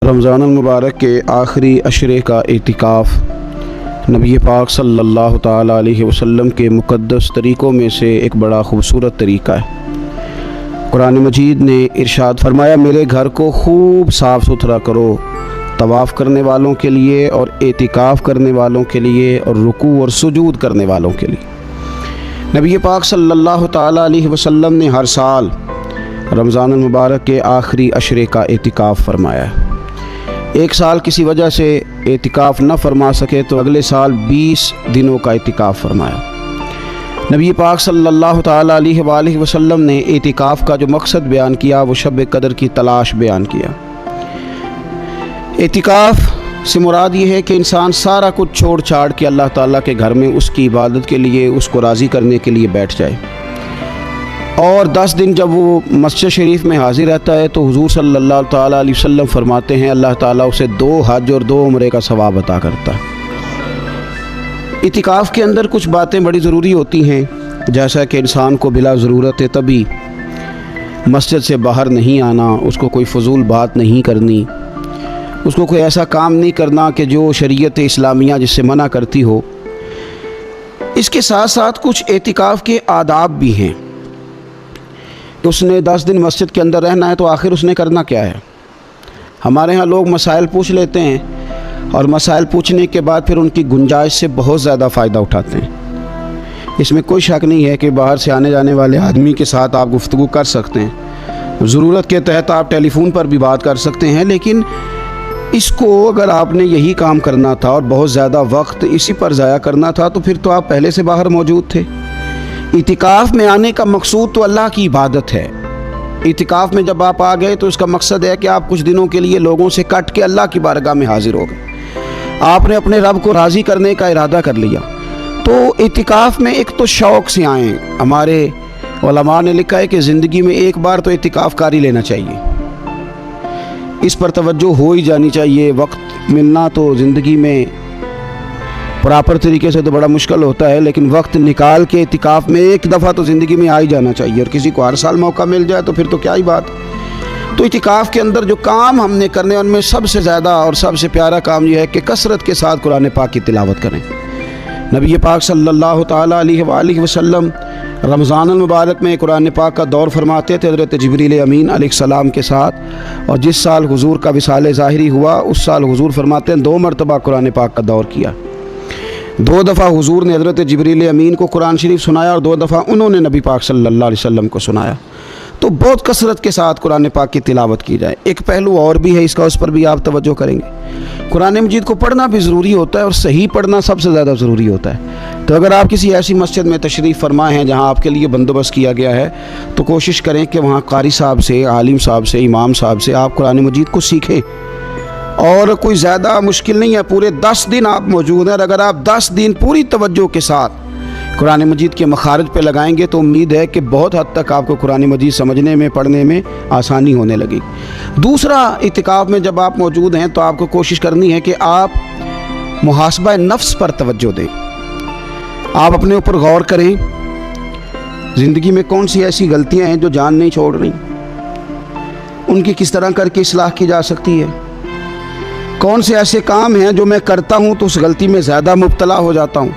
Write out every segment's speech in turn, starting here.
رمضان المبارک کے آخری عشرے کا اعتکاف نبی پاک صلی اللہ تعالیٰ علیہ وسلم کے مقدس طریقوں میں سے ایک بڑا خوبصورت طریقہ ہے۔ قرآن مجید نے ارشاد فرمایا، میرے گھر کو خوب صاف ستھرا کرو، طواف کرنے والوں کے لیے اور اعتکاف کرنے والوں کے لیے اور رکوع اور سجود کرنے والوں کے لیے۔ نبی پاک صلی اللہ تعالیٰ علیہ وسلم نے ہر سال رمضان المبارک کے آخری عشرے کا اعتکاف فرمایا ہے۔ ایک سال کسی وجہ سے اعتکاف نہ فرما سکے تو اگلے سال 20 دنوں کا اعتکاف فرمایا۔ نبی پاک صلی اللہ تعالیٰ علیہ وآلہ وسلم نے اعتکاف کا جو مقصد بیان کیا وہ شب قدر کی تلاش بیان کیا۔ اعتکاف سے مراد یہ ہے کہ انسان سارا کچھ چھوڑ چھاڑ کے اللہ تعالیٰ کے گھر میں اس کی عبادت کے لیے، اس کو راضی کرنے کے لیے بیٹھ جائے، اور 10 دن جب وہ مسجد شریف میں حاضر رہتا ہے تو حضور صلی اللہ تعالیٰ علیہ وسلم فرماتے ہیں اللہ تعالیٰ اسے 2 حج اور 2 عمرے کا ثواب عطا کرتا ہے۔ اعتکاف کے اندر کچھ باتیں بڑی ضروری ہوتی ہیں، جیسا کہ انسان کو بلا ضرورت طبی مسجد سے باہر نہیں آنا، اس کو کوئی فضول بات نہیں کرنی، اس کو کوئی ایسا کام نہیں کرنا کہ جو شریعت اسلامیہ جس سے منع کرتی ہو۔ اس کے ساتھ ساتھ کچھ اعتکاف کے آداب بھی ہیں۔ اس نے 10 دن مسجد کے اندر رہنا ہے تو آخر اس نے کرنا کیا ہے؟ ہمارے ہاں لوگ مسائل پوچھ لیتے ہیں اور مسائل پوچھنے کے بعد پھر ان کی گنجائش سے بہت زیادہ فائدہ اٹھاتے ہیں۔ اس میں کوئی شک نہیں ہے کہ باہر سے آنے جانے والے آدمی کے ساتھ آپ گفتگو کر سکتے ہیں، ضرورت کے تحت آپ ٹیلی فون پر بھی بات کر سکتے ہیں، لیکن اس کو اگر آپ نے یہی کام کرنا تھا اور بہت زیادہ وقت اسی پر ضائع کرنا تھا تو پھر تو آپ پہلے سے باہر موجود تھے۔ اعتکاف میں آنے کا مقصود تو اللہ کی عبادت ہے۔ اعتکاف میں جب آپ آ گئے تو اس کا مقصد ہے کہ آپ کچھ دنوں کے لیے لوگوں سے کٹ کے اللہ کی بارگاہ میں حاضر ہو گئے، آپ نے اپنے رب کو راضی کرنے کا ارادہ کر لیا۔ تو اعتکاف میں ایک تو شوق سے آئیں۔ ہمارے علماء نے لکھا ہے کہ زندگی میں ایک بار تو اعتکاف کاری لینا چاہیے، اس پر توجہ ہو ہی جانی چاہیے۔ وقت ملنا تو زندگی میں پراپر طریقے سے تو بڑا مشکل ہوتا ہے، لیکن وقت نکال کے اعتکاف میں ایک دفعہ تو زندگی میں آ ہی جانا چاہیے، اور کسی کو ہر سال موقع مل جائے تو پھر تو کیا ہی بات۔ تو اعتکاف کے اندر جو کام ہم نے کرنے ان میں سب سے زیادہ اور سب سے پیارا کام یہ ہے کہ کثرت کے ساتھ قرآن پاک کی تلاوت کریں۔ نبی پاک صلی اللہ تعالیٰ علیہ وآلہ وسلم رمضان المبارک میں قرآن پاک کا دور فرماتے تھے حضرت جبریل امین علیہ السلام کے ساتھ، اور جس سال حضور کا وصال ظاہری ہوا اس سال حضور فرماتے ہیں 2 مرتبہ قرآن پاک کا دور کیا۔ 2 دفعہ حضور نے حضرت جبریل امین کو قرآن شریف سنایا اور 2 دفعہ انہوں نے نبی پاک صلی اللہ علیہ وسلم کو سنایا۔ تو بہت کثرت کے ساتھ قرآن پاک کی تلاوت کی جائے۔ ایک پہلو اور بھی ہے اس کا، اس پر بھی آپ توجہ کریں گے۔ قرآن مجید کو پڑھنا بھی ضروری ہوتا ہے اور صحیح پڑھنا سب سے زیادہ ضروری ہوتا ہے۔ تو اگر آپ کسی ایسی مسجد میں تشریف فرما ہیں جہاں آپ کے لیے بندوبست کیا گیا ہے تو کوشش کریں کہ وہاں قاری صاحب سے، عالم صاحب سے، امام صاحب سے آپ قرآن مجید کو سیکھیں، اور کوئی زیادہ مشکل نہیں ہے، پورے 10 دن آپ موجود ہیں، اور اگر آپ 10 دن پوری توجہ کے ساتھ قرآن مجید کے مخارج پہ لگائیں گے تو امید ہے کہ بہت حد تک آپ کو قرآن مجید سمجھنے میں، پڑھنے میں آسانی ہونے لگی۔ دوسرا، اعتکاف میں جب آپ موجود ہیں تو آپ کو کوشش کرنی ہے کہ آپ محاسبہ نفس پر توجہ دیں۔ آپ اپنے اوپر غور کریں، زندگی میں کون سی ایسی غلطیاں ہیں جو جان نہیں چھوڑ رہی، ان کی کس طرح کر کے اصلاح کی جا سکتی ہے۔ کون سے ایسے کام ہیں جو میں کرتا ہوں تو اس غلطی میں زیادہ مبتلا ہو جاتا ہوں،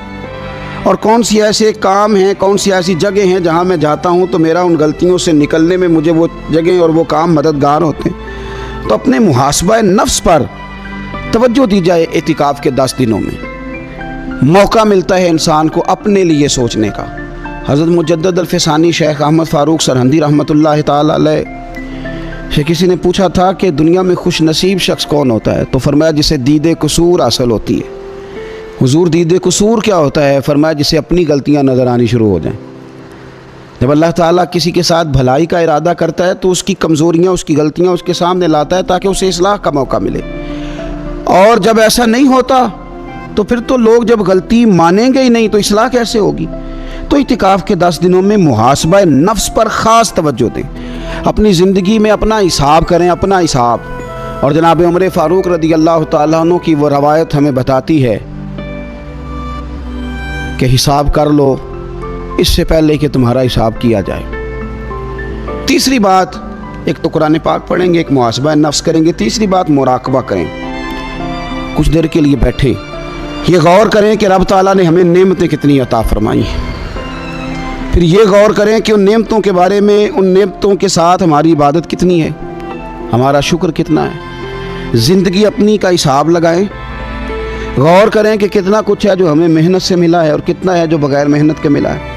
اور کون سی ایسے کام ہیں، کون سی ایسی جگہ ہیں جہاں میں جاتا ہوں تو میرا ان غلطیوں سے نکلنے میں مجھے وہ جگہیں اور وہ کام مددگار ہوتے ہیں۔ تو اپنے محاسبہ نفس پر توجہ دی جائے۔ اعتکاف کے 10 دنوں میں موقع ملتا ہے انسان کو اپنے لیے سوچنے کا۔ حضرت مجدد الفسانی شیخ احمد فاروق سرہندی رحمۃ اللہ تعالی علیہ سے کسی نے پوچھا تھا کہ دنیا میں خوش نصیب شخص کون ہوتا ہے؟ تو فرمایا جسے دید قصور حاصل ہوتی ہے۔ حضور دید قصور کیا ہوتا ہے؟ فرمایا جسے اپنی غلطیاں نظر آنی شروع ہو جائیں۔ جب اللہ تعالیٰ کسی کے ساتھ بھلائی کا ارادہ کرتا ہے تو اس کی کمزوریاں، اس کی غلطیاں اس کے سامنے لاتا ہے تاکہ اسے اصلاح کا موقع ملے، اور جب ایسا نہیں ہوتا تو پھر تو لوگ جب غلطی مانیں گے ہی نہیں تو اصلاح کیسے ہوگی؟ تو اعتکاف کے 10 دنوں میں محاسبہ نفس پر خاص توجہ دیں، اپنی زندگی میں اپنا حساب کریں، اپنا حساب۔ اور جناب عمر فاروق رضی اللہ تعالیٰ عنہ کی وہ روایت ہمیں بتاتی ہے کہ حساب کر لو اس سے پہلے کہ تمہارا حساب کیا جائے۔ تیسری بات، ایک تو قرآن پاک پڑھیں گے، ایک محاسبہ نفس کریں گے، تیسری بات مراقبہ کریں، کچھ دیر کے لیے بیٹھے یہ غور کریں کہ رب تعالیٰ نے ہمیں نعمتیں کتنی عطا فرمائی ہیں، پھر یہ غور کریں کہ ان نعمتوں کے بارے میں، ان نعمتوں کے ساتھ ہماری عبادت کتنی ہے، ہمارا شکر کتنا ہے، زندگی اپنی کا حساب لگائیں، غور کریں کہ کتنا کچھ ہے جو ہمیں محنت سے ملا ہے اور کتنا ہے جو بغیر محنت کے ملا ہے،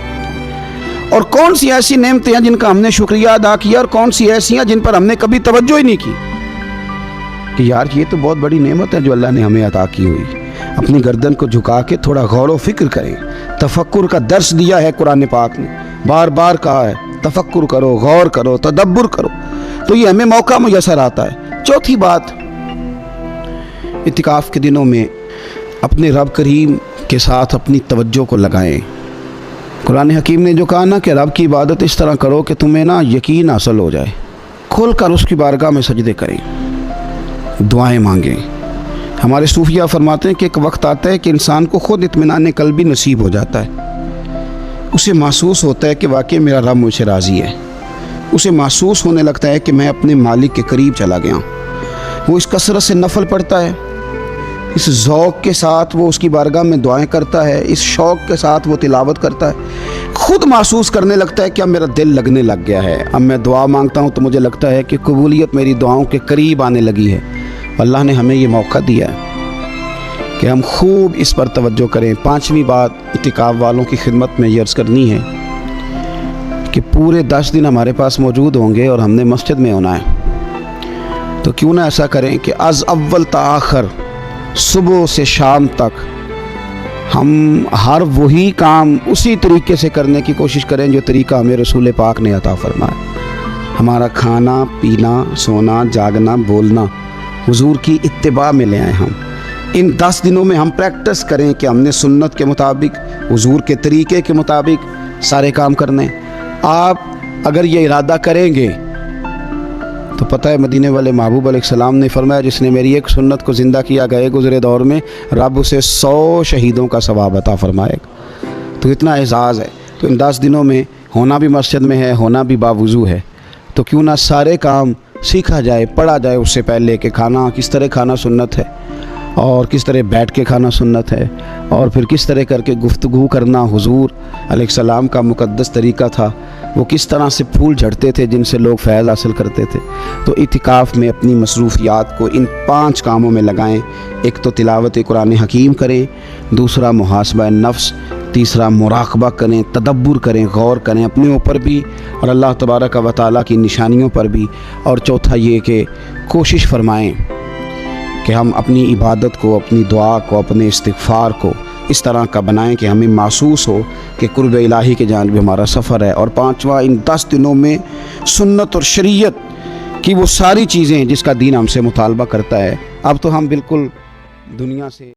اور کون سی ایسی نعمتیں ہیں جن کا ہم نے شکریہ ادا کیا اور کون سی ایسی ہیں جن پر ہم نے کبھی توجہ ہی نہیں کی کہ یار یہ تو بہت بڑی نعمت ہے جو اللہ نے ہمیں عطا کی ہوئی۔ اپنی گردن کو جھکا کے تھوڑا غور و فکر کریں، تفکر کا درس دیا ہے قرآن پاک نے، بار بار کہا ہے تفکر کرو، غور کرو، تدبر کرو، تو یہ ہمیں موقع میسر آتا ہے۔ چوتھی بات، اعتکاف کے دنوں میں اپنے رب کریم کے ساتھ اپنی توجہ کو لگائیں۔ قرآن حکیم نے جو کہا نا کہ رب کی عبادت اس طرح کرو کہ تمہیں نا یقین حاصل ہو جائے، کھول کر اس کی بارگاہ میں سجدے کریں، دعائیں مانگیں۔ ہمارے صوفیہ فرماتے ہیں کہ ایک وقت آتا ہے کہ انسان کو خود اطمینان قلبی نصیب ہو جاتا ہے، اسے محسوس ہوتا ہے کہ واقعی میرا رب مجھ سے راضی ہے، اسے محسوس ہونے لگتا ہے کہ میں اپنے مالک کے قریب چلا گیا ہوں۔ وہ اس کثرت سے نفل پڑھتا ہے، اس ذوق کے ساتھ وہ اس کی بارگاہ میں دعائیں کرتا ہے، اس شوق کے ساتھ وہ تلاوت کرتا ہے، خود محسوس کرنے لگتا ہے کہ اب میرا دل لگنے لگ گیا ہے، اب میں دعا مانگتا ہوں تو مجھے لگتا ہے کہ قبولیت میری دعاؤں کے قریب آنے لگی ہے۔ اللہ نے ہمیں یہ موقع دیا ہے کہ ہم خوب اس پر توجہ کریں۔ پانچویں بات اعتکاف والوں کی خدمت میں یہ عرض کرنی ہے کہ پورے 10 دن ہمارے پاس موجود ہوں گے اور ہم نے مسجد میں ہونا ہے، تو کیوں نہ ایسا کریں کہ از اول تا آخر، صبح سے شام تک ہم ہر وہی کام اسی طریقے سے کرنے کی کوشش کریں جو طریقہ ہمیں رسول پاک نے عطا فرمایا۔ ہمارا کھانا، پینا، سونا، جاگنا، بولنا حضور کی اتباع میں لے آئیں۔ ہم ان 10 دنوں میں ہم پریکٹس کریں کہ ہم نے سنت کے مطابق، حضور کے طریقے کے مطابق سارے کام کرنے۔ آپ اگر یہ ارادہ کریں گے تو پتہ ہے مدینے والے محبوب علیہ السلام نے فرمایا جس نے میری ایک سنت کو زندہ کیا گئے گزرے دور میں، رب اسے 100 شہیدوں کا ثواب عطا فرمائے گا۔ تو اتنا اعزاز ہے۔ تو ان 10 دنوں میں ہونا بھی مسجد میں ہے، ہونا بھی باوضو ہے، تو کیوں نہ سارے کام سیکھا جائے، پڑھا جائے اس سے پہلے کہ کھانا کس طرح کھانا سنت ہے، اور کس طرح بیٹھ کے کھانا سنت ہے، اور پھر کس طرح کر کے گفتگو کرنا حضور علیہ السلام کا مقدس طریقہ تھا، وہ کس طرح سے پھول جھڑتے تھے جن سے لوگ فیض حاصل کرتے تھے۔ تو اعتکاف میں اپنی مصروفیات کو ان 5 کاموں میں لگائیں۔ ایک تو تلاوت قرآن حکیم کریں، دوسرا محاسبہ نفس، تیسرا مراقبہ کریں، تدبر کریں، غور کریں اپنے اوپر بھی اور اللہ تبارک و تعالیٰ کی نشانیوں پر بھی، اور چوتھا یہ کہ کوشش فرمائیں کہ ہم اپنی عبادت کو، اپنی دعا کو، اپنے استغفار کو اس طرح کا بنائیں کہ ہمیں محسوس ہو کہ قرب الہی کے جانب ہمارا سفر ہے۔ اور پانچواں، ان 10 دنوں میں سنت اور شریعت کی وہ ساری چیزیں جس کا دین ہم سے مطالبہ کرتا ہے۔ اب تو ہم بالکل دنیا سے